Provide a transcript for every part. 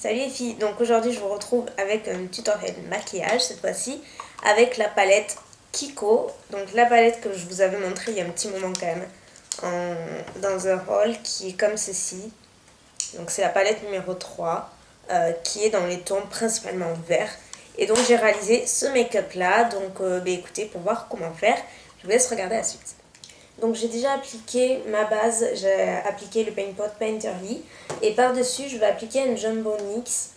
Salut les filles, donc aujourd'hui je vous retrouve avec un tutoriel de maquillage cette fois-ci avec la palette Kiko. Donc la palette que je vous avais montrée il y a un petit moment quand même dans un haul qui est comme ceci. Donc c'est la palette numéro 3 qui est dans les tons principalement verts. Et donc j'ai réalisé ce make-up là, donc écoutez, pour voir comment faire, je vous laisse regarder la suite. Donc j'ai déjà appliqué ma base, j'ai appliqué le Paint Pot Painterly et par-dessus je vais appliquer un Jumbo NYX.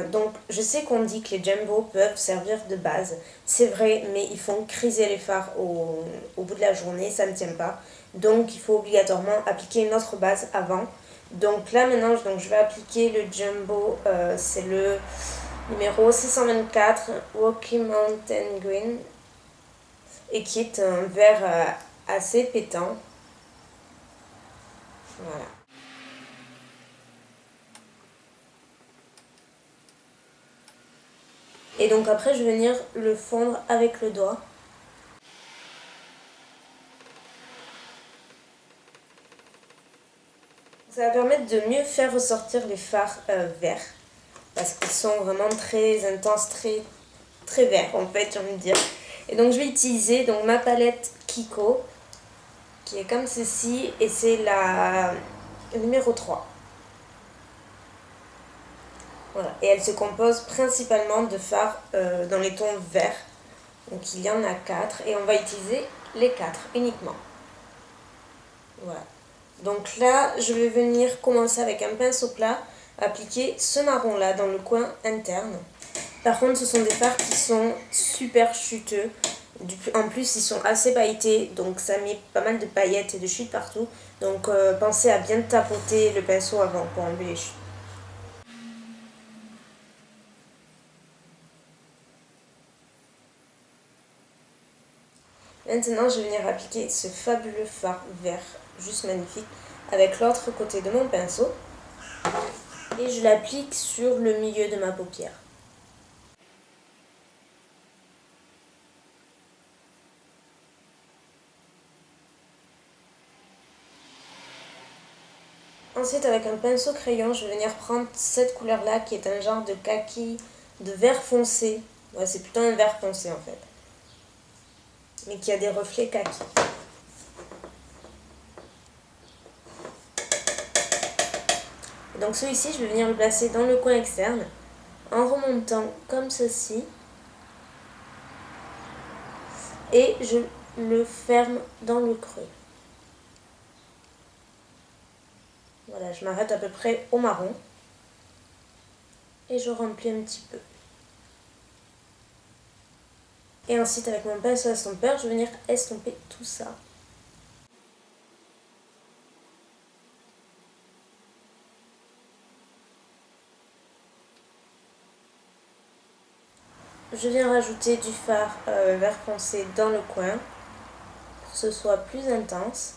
Donc je sais qu'on dit que les Jumbo peuvent servir de base, c'est vrai, mais ils font criser les fards au bout de la journée, ça ne tient pas. Donc il faut obligatoirement appliquer une autre base avant. Donc là maintenant je vais appliquer le Jumbo, c'est le numéro 624 Rocky Mountain Green et qui est un vert assez pétant. Voilà. Et donc après je vais venir le fondre avec le doigt. Ça va permettre de mieux faire ressortir les fards verts. Parce qu'ils sont vraiment très intenses, très verts en fait, j'ai envie de dire. Et donc je vais utiliser donc, ma palette Kiko, qui est comme ceci, et c'est la numéro 3. Voilà. Et elle se compose principalement de fards dans les tons verts. Donc il y en a 4 et on va utiliser les 4 uniquement. Voilà. Donc là, je vais venir commencer avec un pinceau plat, appliquer ce marron là dans le coin interne. Par contre, ce sont des fards qui sont super chuteux. En plus, ils sont assez pailletés, donc ça met pas mal de paillettes et de chutes partout. Donc pensez à bien tapoter le pinceau avant pour enlever les chutes. Maintenant, je vais venir appliquer ce fabuleux fard vert, juste magnifique, avec l'autre côté de mon pinceau. Et je l'applique sur le milieu de ma paupière. Ensuite, avec un pinceau crayon, je vais venir prendre cette couleur-là, qui est un genre de kaki, de vert foncé. Ouais, c'est plutôt un vert foncé en fait. Mais qui a des reflets kaki. Donc celui-ci, je vais venir le placer dans le coin externe, en remontant comme ceci. Et je le ferme dans le creux. Voilà, je m'arrête à peu près au marron. Et je remplis un petit peu. Et ensuite, avec mon pinceau estompeur, je vais venir estomper tout ça. Je viens rajouter du fard vert foncé dans le coin pour que ce soit plus intense.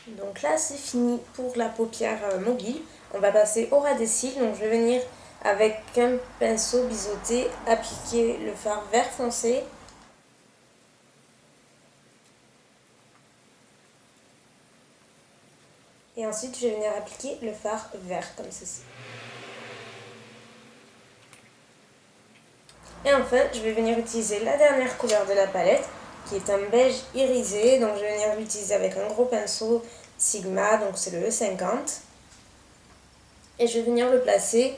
Donc là c'est fini pour la paupière mobile. On va passer au ras des cils. Donc je vais venir avec un pinceau biseauté appliquer le fard vert foncé. Et ensuite je vais venir appliquer le fard vert comme ceci. Et enfin je vais venir utiliser la dernière couleur de la palette, qui est un beige irisé. Donc je vais venir l'utiliser avec un gros pinceau Sigma, donc c'est le E50. Et je vais venir le placer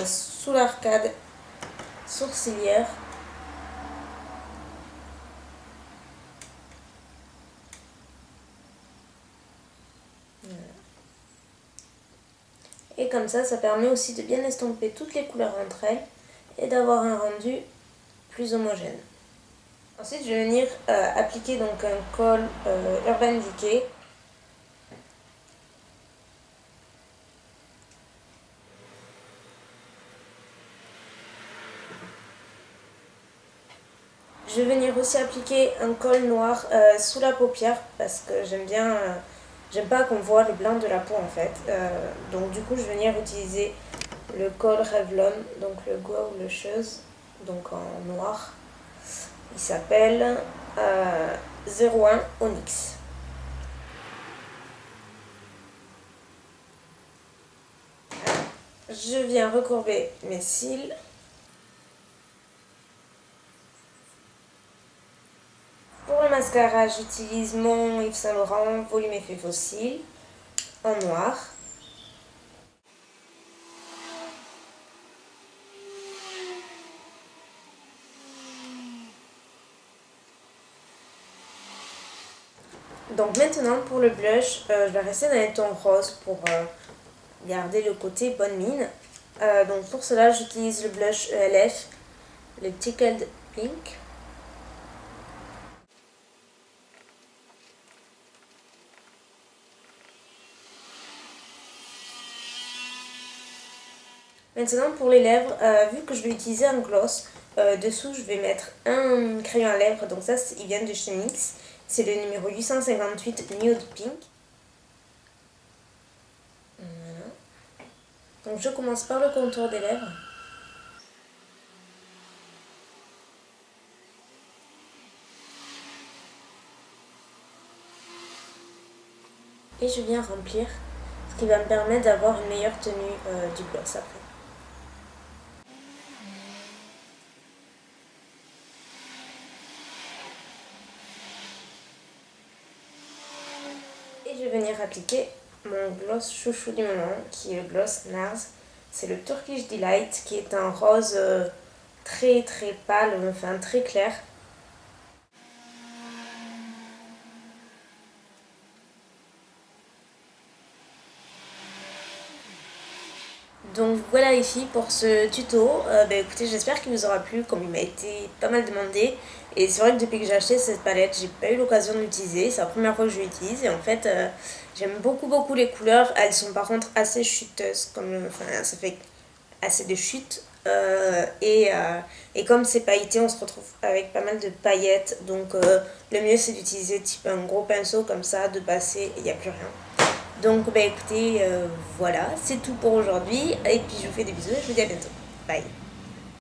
sous l'arcade sourcilière. Voilà. Et comme ça permet aussi de bien estomper toutes les couleurs entre elles et d'avoir un rendu plus homogène. Ensuite, je vais venir appliquer donc un col Urban Decay. Je vais venir aussi appliquer un col noir sous la paupière parce que j'aime pas qu'on voit le blanc de la peau en fait. Donc du coup, je vais venir utiliser le col Revlon, donc le Glow Luscious donc en noir. Il s'appelle 01 Onyx. Je viens recourber mes cils. Pour le mascara, j'utilise mon Yves Saint Laurent Volume Effet Fossile en noir. Donc maintenant pour le blush, je vais rester dans les tons roses pour garder le côté bonne mine. Donc pour cela j'utilise le blush ELF, le Tickled Pink. Maintenant pour les lèvres, vu que je vais utiliser un gloss, dessous je vais mettre un crayon à lèvres, donc ça il vient de chez NYX. C'est le numéro 858 Nude Pink. Voilà. Donc je commence par le contour des lèvres. Et je viens remplir, ce qui va me permettre d'avoir une meilleure tenue du gloss après. Et je vais venir appliquer mon gloss chouchou du moment, qui est le gloss NARS. C'est le Turkish Delight, qui est un rose très très pâle, enfin très clair. Donc voilà les filles pour ce tuto. Écoutez, j'espère qu'il vous aura plu, comme il m'a été pas mal demandé. Et c'est vrai que depuis que j'ai acheté cette palette, j'ai pas eu l'occasion de l'utiliser. C'est la première fois que je l'utilise. Et en fait, j'aime beaucoup les couleurs. Elles sont par contre assez chuteuses. Enfin, ça fait assez de chutes. Et comme c'est pailleté, on se retrouve avec pas mal de paillettes. Donc le mieux c'est d'utiliser type un gros pinceau comme ça, de passer et il n'y a plus rien. Donc écoutez, voilà, c'est tout pour aujourd'hui. Et puis je vous fais des bisous et je vous dis à bientôt. Bye.